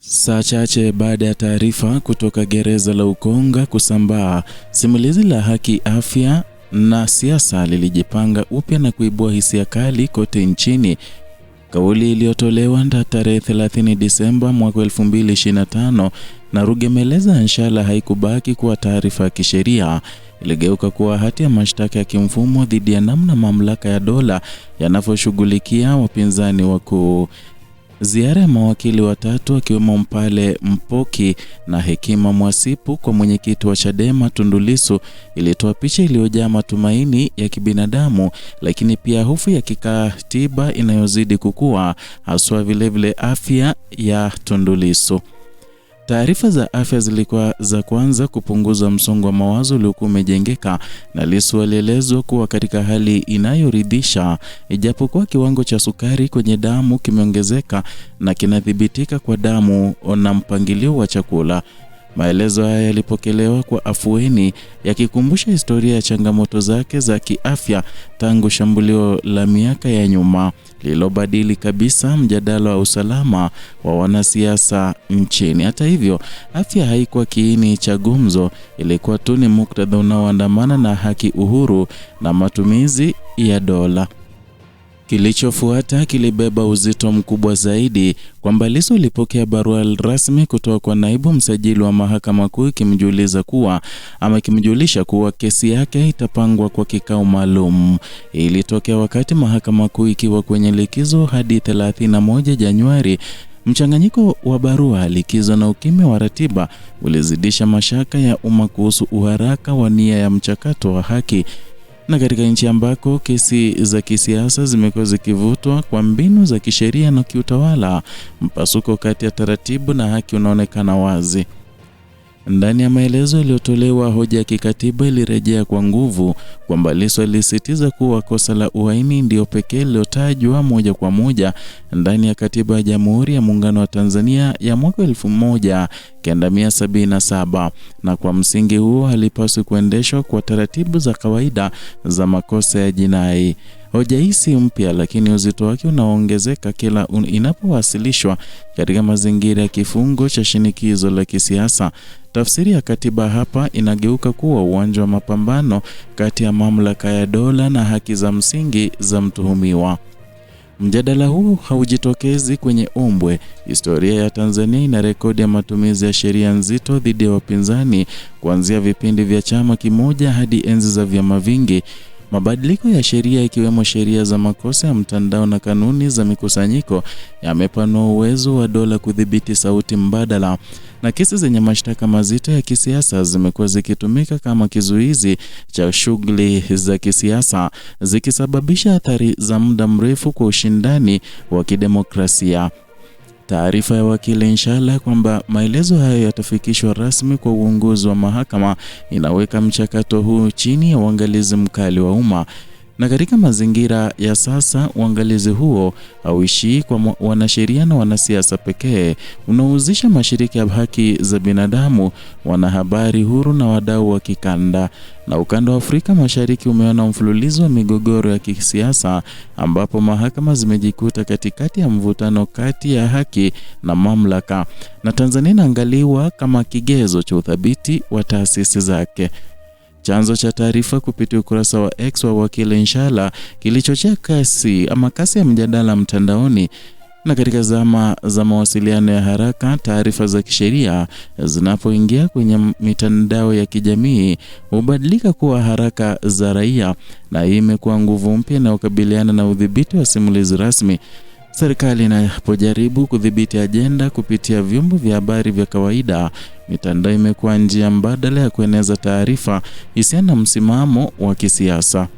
Saa chache baada ya taarifa kutoka gereza la Ukonga kusambaa, simulizi la haki, afya na siasa lilijipanga upya na kuibua hisia kali kote nchini. Kauli iliyotolewa tarehe 30 Disemba mwaka 2025 na Rugemeleza Nshala haikubaki kuwa taarifa ya kisheria, iligeuka kuwa hati ya mashtaka ya kimfumo dhidi ya namna mamlaka ya dola yanavyoshughulikia wapinzani wakuu. Ziara ya mawakili watatu akiwemo Mpale Mpoki na Hekima Mwasipu kwa mwenyekiti wa Chadema Tundu Lissu ilitoa picha iliyojaa matumaini ya kibinadamu, lakini pia hofu ya kikatiba inayozidi kukua, haswa vilevile afya ya Tundu Lissu. Taarifa za afya zilikuwa za kwanza kupunguza msongo wa mawazo uliokuwa umejengeka, na Lissu alielezwa kuwa katika hali inayoridhisha, ijapokuwa kiwango cha sukari kwenye damu kimeongezeka na kinadhibitika kwa damu na mpangilio wa chakula. Maelezo haya yalipokelewa kwa afueni, yakikumbusha historia ya changamoto zake za kiafya tangu shambulio la miaka ya nyuma lililobadili kabisa mjadala wa usalama wa wanasiasa nchini. Hata hivyo, afya haikuwa kiini cha gumzo, ilikuwa tu ni muktadha unaoandamana na haki, uhuru na matumizi ya dola. Kilichofuata kilibeba uzito mkubwa zaidi, kwamba Lissu alipokea barua rasmi kutoka kwa naibu msajili wa mahakama kuu kimjulisha kuwa kesi yake itapangwa kwa kikao maalum. Ilitokea wakati mahakama kuu ikiwa kwenye likizo hadi 31 Januari. Mchanganyiko wa barua, likizo na ukimya wa ratiba ulizidisha mashaka ya umma kuhusu uharaka wa nia ya mchakato wa haki. Na katika nchi ambako kesi za kisiasa zimekuwa zikivutwa kwa mbinu za kisheria na kiutawala, mpasuko kati ya taratibu na haki unaonekana wazi. Ndani ya maelezo yaliyotolewa, hoja ya kikatiba ilirejea kwa nguvu, kwamba Lissu alisisitiza kuwa kosa la uhaini ndio pekee lilotajwa moja kwa moja ndani ya katiba ya Jamhuri ya Muungano wa Tanzania ya mwaka 1977, na kwa msingi huo halipaswi kuendeshwa kwa taratibu za kawaida za makosa ya jinai. Hoja hii si mpya, lakini uzito wake unaongezeka kila inapowasilishwa katika mazingira ya kifungo cha shinikizo la kisiasa. Tafsiri ya katiba hapa inageuka kuwa uwanja wa mapambano kati ya mamlaka ya dola na haki za msingi za mtuhumiwa. Mjadala huu haujitokezi kwenye ombwe. Historia ya Tanzania ina rekodi ya matumizi ya sheria nzito dhidi ya wapinzani, kuanzia vipindi vya chama kimoja hadi enzi za vyama vingi. Mabadiliko ya sheria, ikiwemo sheria za makosa ya mtandao na kanuni za mikusanyiko, yamepanua uwezo wa dola kudhibiti sauti mbadala, na kesi zenye mashtaka mazito ya kisiasa zimekuwa zikitumika kama kizuizi cha shughuli za kisiasa, zikisababisha athari za muda mrefu kwa ushindani wa kidemokrasia. Taarifa ya wakili Nshala kwamba maelezo hayo yatafikishwa rasmi kwa uongozi wa mahakama inaweka mchakato huu chini ya uangalizi mkali wa umma. Na katika mazingira ya sasa, uangalizi huo hauishii kwa wanasheria na wanasiasa pekee, unahusisha mashirika ya haki za binadamu, wanahabari huru na wadau wa kikanda. Na ukanda wa Afrika Mashariki umeona mfululizo wa migogoro ya kisiasa, ambapo mahakama zimejikuta katikati ya mvutano kati ya haki na mamlaka, na Tanzania inaangaliwa kama kigezo cha uthabiti wa taasisi zake. Chanzo cha taarifa kupitia ukurasa wa X wa wakili Nshala kilichochea kasi ya mjadala mtandaoni. Na katika zama za mawasiliano ya haraka, taarifa za kisheria zinapoingia kwenye mitandao ya kijamii hubadilika kuwa haraka za raia, na hii imekuwa nguvu mpya na kukabiliana na udhibiti wa simulizi rasmi. Serikali inapojaribu kudhibiti ajenda kupitia vyombo vya habari vya kawaida, mitandao imekuwa njia mbadala ya kueneza taarifa isiyo na msimamo wa kisiasa.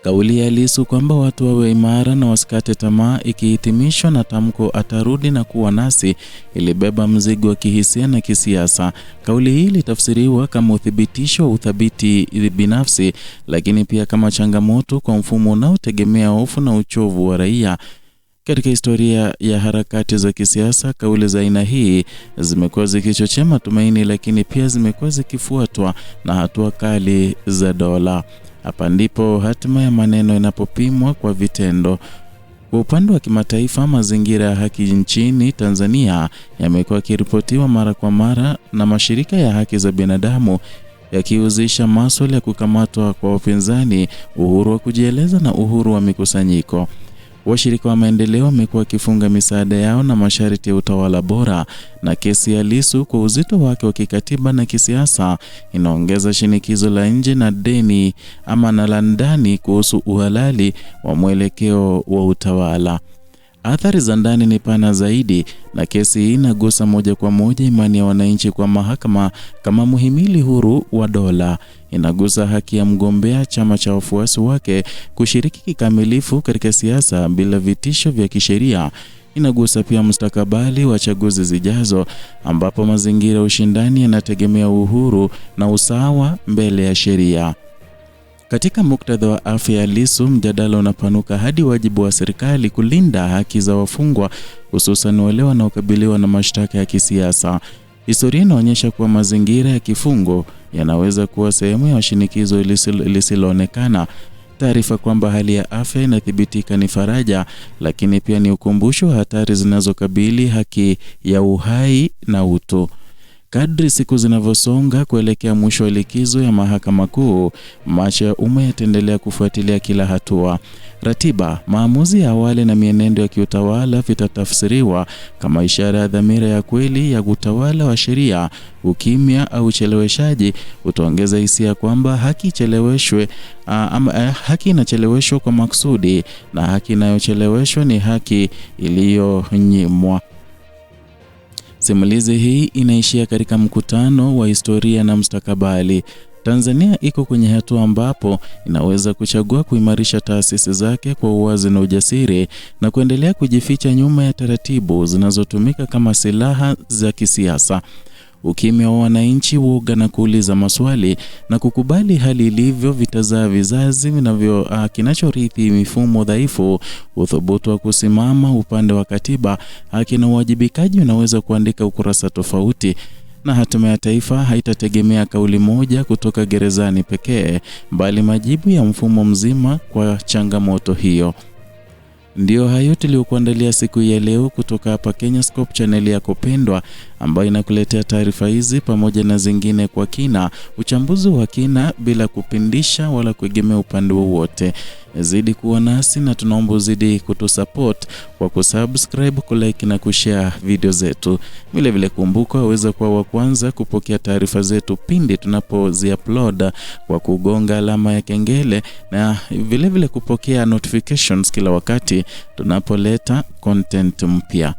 Kauli ya Lissu kwamba watu wawe imara na wasikate tamaa, ikihitimishwa na tamko atarudi na kuwa nasi, ilibeba mzigo wa kihisia na kisiasa. Kauli hii ilitafsiriwa kama uthibitisho wa uthabiti binafsi, lakini pia kama changamoto kwa mfumo unaotegemea hofu na uchovu wa raia. Katika historia ya harakati za kisiasa, kauli za aina hii zimekuwa zikichochea matumaini, lakini pia zimekuwa zikifuatwa na hatua kali za dola. Hapa ndipo hatima ya maneno inapopimwa kwa vitendo. Kwa upande wa kimataifa, mazingira ya haki nchini Tanzania yamekuwa yakiripotiwa mara kwa mara na mashirika ya haki za binadamu yakihusisha masuala ya kukamatwa kwa wapinzani, uhuru wa kujieleza na uhuru wa mikusanyiko. Washirika wa maendeleo wamekuwa wakifunga misaada yao na masharti ya utawala bora, na kesi ya Lissu kwa uzito wake wa kikatiba na kisiasa inaongeza shinikizo la nje na deni ama na la ndani kuhusu uhalali wa mwelekeo wa utawala. Athari za ndani ni pana zaidi, na kesi hii inagusa moja kwa moja imani ya wananchi kwa mahakama kama muhimili huru wa dola. Inagusa haki ya mgombea, chama cha wafuasi wake kushiriki kikamilifu katika siasa bila vitisho vya kisheria. Inagusa pia mustakabali wa chaguzi zijazo, ambapo mazingira ya ushindani yanategemea uhuru na usawa mbele ya sheria. Katika muktadha wa afya ya Lissu, mjadala unapanuka hadi wajibu wa serikali kulinda haki za wafungwa, hususan wale wanaokabiliwa na mashtaka ya kisiasa. Historia inaonyesha kuwa mazingira ya kifungo yanaweza kuwa sehemu ya shinikizo lisiloonekana. Taarifa kwamba hali ya afya inathibitika ni faraja, lakini pia ni ukumbusho wa hatari zinazokabili haki ya uhai na utu. Kadri siku zinavyosonga kuelekea mwisho wa likizo ya Mahakama Kuu, macho ya umma yataendelea kufuatilia kila hatua. Ratiba, maamuzi ya awali na mienendo ya kiutawala vitatafsiriwa kama ishara ya dhamira ya kweli ya utawala wa sheria. Ukimya au ucheleweshaji utaongeza hisia kwamba haki inacheleweshwa kwa makusudi, na haki inayocheleweshwa ni haki iliyonyimwa. Simulizi hii inaishia katika mkutano wa historia na mustakabali. Tanzania iko kwenye hatua ambapo inaweza kuchagua kuimarisha taasisi zake kwa uwazi na ujasiri, na kuendelea kujificha nyuma ya taratibu zinazotumika kama silaha za kisiasa. Ukimya wa wananchi, woga na kuuliza maswali na kukubali hali ilivyo vitazaa vizazi kinachorithi mifumo dhaifu. Uthubutu wa kusimama upande wa katiba, haki na uwajibikaji unaweza kuandika ukurasa tofauti, na hatima ya taifa haitategemea kauli moja kutoka gerezani pekee, bali majibu ya mfumo mzima kwa changamoto hiyo. Ndio hayo tuliokuandalia siku ya leo kutoka hapa Kenyascope, channel yako pendwa ambayo inakuletea taarifa hizi pamoja na zingine kwa kina, uchambuzi wa kina bila kupindisha wala kuegemea upande wowote. Zidi kuwa nasi na tunaomba uzidi kutusupport kwa kusubscribe, kulike na kushare video zetu. Vile vile kumbuka waweza kuwa wa kwanza kupokea taarifa zetu pindi tunapozi-upload kwa kugonga alama ya kengele, na vile vile kupokea notifications kila wakati tunapoleta content mpya.